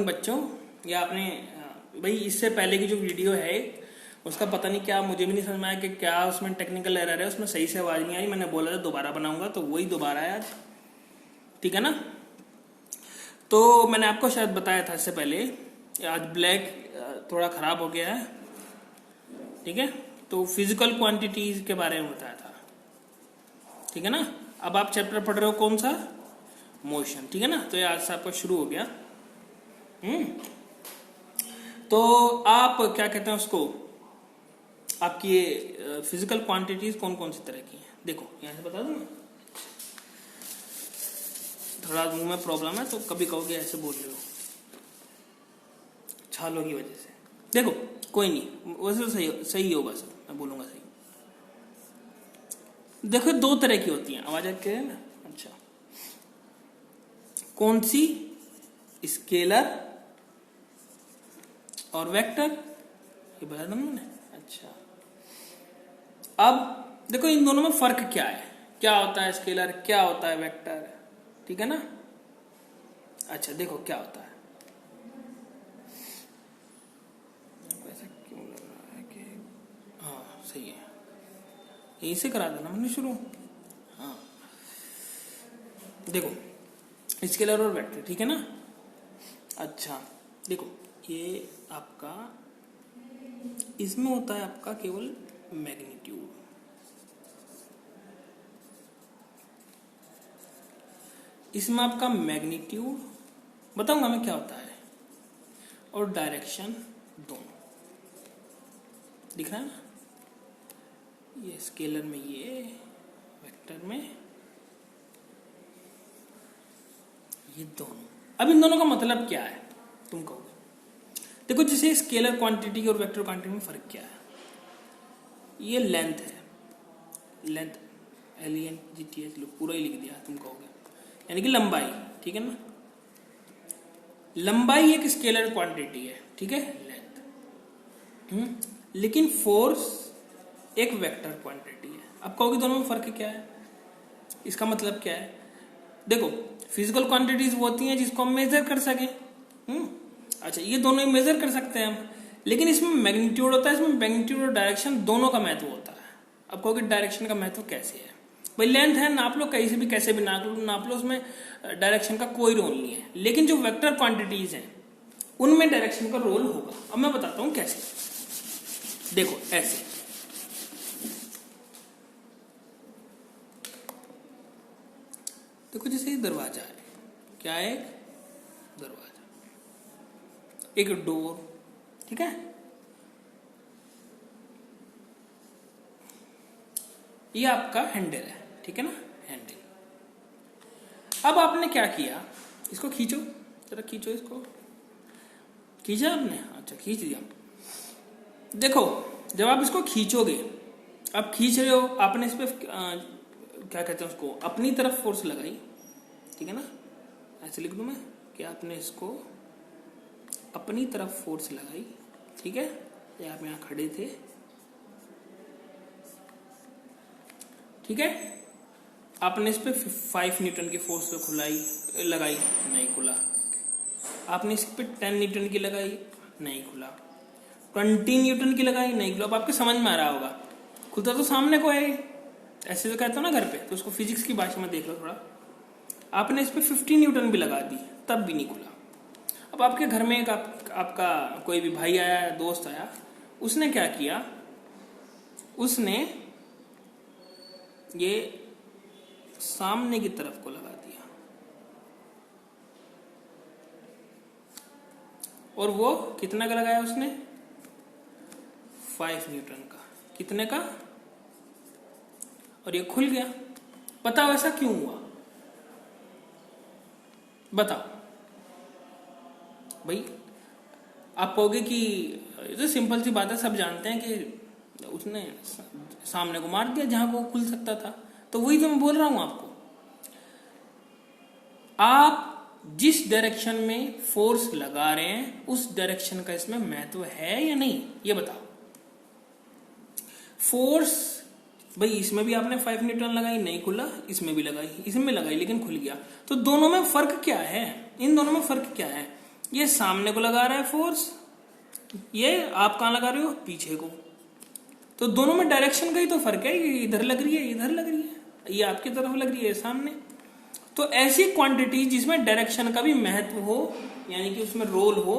बच्चों, ये आपने भाई इससे पहले की जो वीडियो है उसका पता नहीं क्या, मुझे भी नहीं समझ में आया कि क्या उसमें टेक्निकल एरर है, उसमें सही से आवाज नहीं आई। मैंने बोला था दोबारा बनाऊंगा, तो वही दोबारा है आज। ठीक है ना। तो मैंने आपको शायद बताया था इससे पहले, आज ब्लैक थोड़ा खराब हो गया है। ठीक है, तो फिजिकल क्वांटिटीज के बारे में बताया था। ठीक है ना। अब आप चैप्टर पढ़ रहे हो कौन सा? मोशन। ठीक है ना। तो ये आज से आपका शुरू हो गया। तो आप क्या कहते हैं उसको, आपकी ये फिजिकल क्वांटिटीज कौन कौन सी तरह की हैं? देखो यहां से बता दूं मैं, थोड़ा मुंह में प्रॉब्लम है तो कभी कहोगे ऐसे बोल रहे हो छालों की वजह से। देखो कोई नहीं, वैसे तो सही होगा सब, मैं बोलूंगा सही। देखो दो तरह की होती हैं, आवाज आती है ना। अच्छा, कौन सी? स्केलर और वेक्टर, ये बता दूं मैंने। अच्छा, अब देखो इन दोनों में फर्क क्या है, क्या होता है स्केलर, क्या होता है वेक्टर। ठीक है ना। अच्छा देखो क्या होता है, ऐसा क्यों लग रहा है कि हाँ सही है, यहीं से करा देना मैंने शुरू। हाँ देखो, स्केलर और वेक्टर, ठीक है ना। अच्छा देखो, ये आपका इसमें होता है आपका केवल मैग्नीट्यूड, इसमें आपका मैग्नीट्यूड बताऊंगा मैं क्या होता है, और डायरेक्शन दोनों दिख रहा है ना। ये स्केलर में, ये वेक्टर में, ये दोनों। अब इन दोनों का मतलब क्या है तुम कहोगे? देखो जैसे स्केलर क्वांटिटी और वेक्टर क्वांटिटी में फर्क क्या है, ये लेंथ है, लेंथ LENGTH पूरा ही लिख दिया तुम कहोगे, यानी कि लंबाई। ठीक है ना, लंबाई एक स्केलर क्वांटिटी है, ठीक है, लेंथ। लेकिन फोर्स एक वेक्टर क्वांटिटी है। अब कहोगे दोनों में फर्क क्या है, इसका मतलब क्या है? देखो फिजिकल क्वांटिटीज वो होती हैं जिसको हम मेजर कर सके। अच्छा, ये दोनों ही मेजर कर सकते हैं हम, लेकिन इसमें मैग्नीट्यूड होता है, इसमें मैग्नीट्यूड और डायरेक्शन दोनों का महत्व होता है। अब कहोगे डायरेक्शन का महत्व कैसे है? भाई लेंथ है, नाप लो कहीं से भी, कैसे भी नाप लो, उसमें डायरेक्शन का कोई रोल नहीं है। लेकिन जो वेक्टर क्वांटिटीज हैं उनमें डायरेक्शन का रोल होगा। अब मैं बताता हूं कैसे। देखो ऐसे, देखो जैसे ये दरवाजा है, क्या है? एक दरवाजा, एक डोर, ठीक है। ये आपका हैंडल है, ठीक है ना, हैंडल। अब आपने क्या किया, इसको खींचो जरा, खींचो इसको, खींचा आपने? अच्छा खींच दिया। देखो जब आप इसको खींचोगे, अब खींच रहे हो आपने इस पे क्या कहते हैं उसको, अपनी तरफ फोर्स लगाई। ठीक है ना, ऐसे लिख दूं मैं कि आपने इसको अपनी तरफ फोर्स लगाई। ठीक है, ये आप यहां खड़े थे, ठीक है। आपने इस पे 5 न्यूटन की फोर्स लगाई, नहीं खुला। आपने इस पे 10 न्यूटन की लगाई, नहीं खुला। 20 न्यूटन की लगाई, नहीं खुला। अब आपके समझ में आ रहा होगा, खुलता तो सामने को है, ऐसे तो कहते हो ना घर पे, तो उसको फिजिक्स की भाषा में देख लो थोड़ा। आपने इस पे 50 न्यूटन भी लगा दी, तब भी नहीं खुला। अब आपके घर में एक आपका कोई भी भाई आया, दोस्त आया, उसने क्या किया, उसने ये सामने की तरफ को लगा दिया, और वो कितना का लगाया उसने? 5 न्यूटन का। कितने का? और ये खुल गया। बताओ ऐसा क्यों हुआ, बताओ भाई। आप कहोगे कि ये तो सिंपल सी बात है, सब जानते हैं कि उसने सामने को मार दिया जहां को खुल सकता था। तो वही तो मैं बोल रहा हूं आपको, आप जिस डायरेक्शन में फोर्स लगा रहे हैं उस डायरेक्शन का इसमें महत्व है या नहीं, ये बताओ। फोर्स भाई इसमें भी आपने 5 न्यूटन लगाई, नहीं खुला, इसमें भी लगाई, इसमें लगाई, लेकिन खुल गया। तो दोनों में फर्क क्या है, इन दोनों में फर्क क्या है? ये सामने को लगा रहा है फोर्स, ये आप कहाँ लगा रहे हो, पीछे को। तो दोनों में डायरेक्शन का ही तो फर्क है, ये इधर लग रही है, इधर लग रही है, ये आपकी तरफ लग रही है, सामने। तो ऐसी क्वांटिटी जिसमें डायरेक्शन का भी महत्व हो, यानी कि उसमें रोल हो,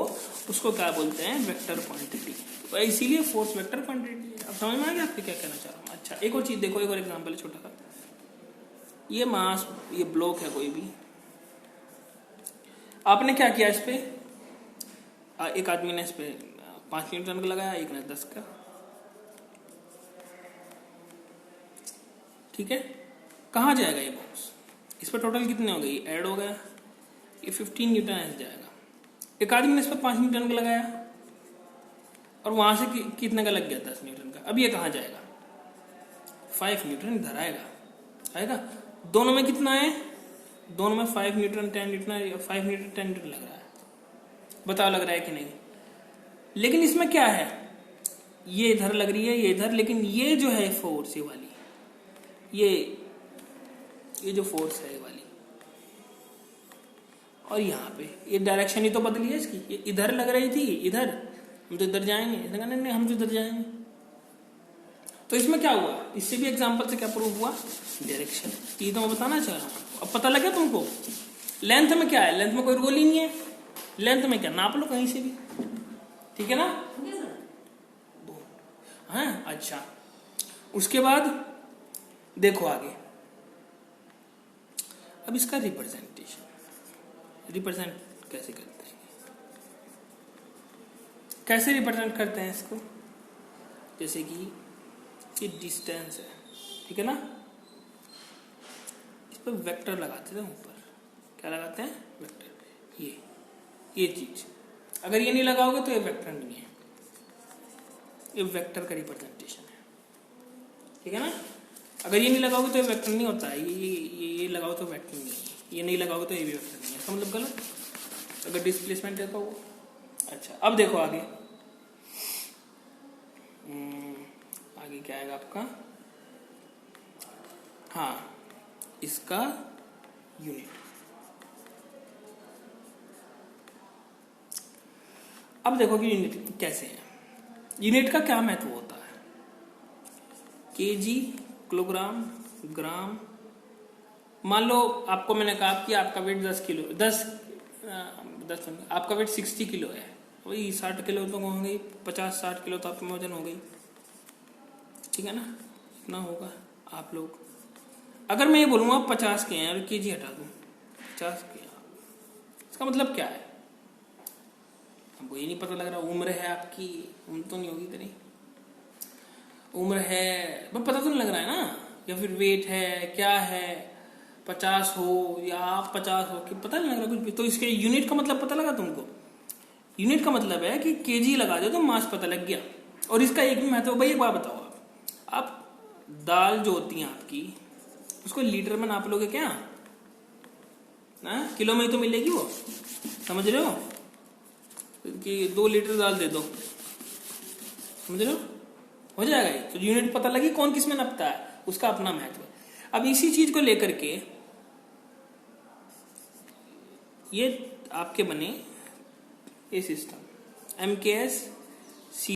उसको क्या बोलते हैं, वेक्टर क्वांटिटी। तो इसीलिए फोर्स वेक्टर क्वांटिटी है। अब समझ में आ गया आपको क्या कहना चाह रहा हूँ। अच्छा, एक और चीज देखो, एक और एग्जाम्पल छोटा सा। ये मास, ये ब्लॉक है कोई भी, आपने क्या किया, इस पे एक आदमी ने इस पे 5 न्यूटन का लगाया, एक ने 10 का, ठीक है। कहाँ जाएगा ये बॉक्स, इस पर टोटल कितने हो गए, ऐड हो गया, ये 15 न्यूटन ऐसे जाएगा। एक आदमी ने इस पर 5 न्यूटन का लगाया और वहां से कितने का लग गया, 10 न्यूटन का। अब ये कहाँ जाएगा, 5 न्यूटन इधर आएगा, आएगा। दोनों में कितना है, दोनों में 5 न्यूटन 10 न्यूटन, 5 न्यूटन 10 न्यूटन लग रहा है, बताओ लग रहा है कि नहीं। लेकिन इसमें क्या है, ये इधर लग रही है, ये इधर, लेकिन ये जो है फोर्स, ये वाली, ये जो फोर्स है ये वाली, और यहाँ पे ये डायरेक्शन ही तो बदली है इसकी, ये इधर लग रही थी, इधर, हम तो इधर जाएंगे, नहीं हम तो इधर जाएंगे। तो इसमें क्या हुआ, इससे भी एग्जांपल से क्या प्रूव हुआ, डायरेक्शन। ये तो मैं बताना चाह रहा हूँ, अब पता लगा तुमको। लेंथ में क्या है, लेंथ में कोई रोल ही नहीं है, लेंथ में क्या, नाप लो कहीं से भी, ठीक है ना। हाँ, अच्छा, उसके बाद देखो आगे, अब इसका रिप्रेजेंट कैसे करते हैं, कैसे रिप्रेजेंट करते हैं इसको, जैसे कि ये डिस्टेंस है, ठीक है ना, इस पर वेक्टर लगाते हैं ऊपर, क्या लगाते हैं, वेक्टर। ये चीज अगर ये नहीं लगाओगे तो ये वेक्टर नहीं है, ये वेक्टर का रिप्रेजेंटेशन है, ठीक है ना। अगर ये नहीं लगाओगे तो ये वेक्टर नहीं होता है, ये लगाओ तो वेक्टर नहीं है, ये नहीं लगाओगे तो ये भी वेक्टर नहीं है, इसका मतलब गलत। अगर डिस्प्लेसमेंट है तो वो। अच्छा, अब देखो आगे, आगे क्या आएगा आपका, हाँ, इसका यूनिट। अब देखो कि यूनिट कैसे है, यूनिट का क्या महत्व होता है, केजी, किलोग्राम, ग्राम। मान लो आपको मैंने कहा कि आपका वेट 10 किलो, 10 आपका वेट 60 किलो है, वही 60 किलो तो हो गई, 50-60 किलो तो आपका वजन हो गई, ठीक है ना, इतना होगा आप लोग। अगर मैं ये बोलूँगा 50 के हैं और केजी हटा दूँ, 50 के, इसका मतलब क्या है, हमको ये नहीं पता लग रहा। उम्र है आपकी, उम्र तो नहीं होगी इतनी, उम्र है, बस पता तो नहीं लग रहा है ना, या फिर वेट है, क्या है, 50 हो या आप 50 हो, कि पता नहीं लग रहा कुछ भी। तो इसके यूनिट का मतलब पता लगा तुमको, यूनिट का मतलब है कि केजी लगा दो तो मास पता लग गया। और इसका एक भी महत्व, भाई एक बात बताओ, आप दाल जो होती है आपकी, उसको लीटर में नाप लोगे क्या ना, किलो में तो मिलेगी वो, समझ रहे हो, कि 2 लीटर दाल दे दो, समझ रहे हो जाएगा ये। तो यूनिट पता लगी कौन किस में नपता है, उसका अपना महत्व है। अब इसी चीज को लेकर के ये आपके बने ये सिस्टम MKS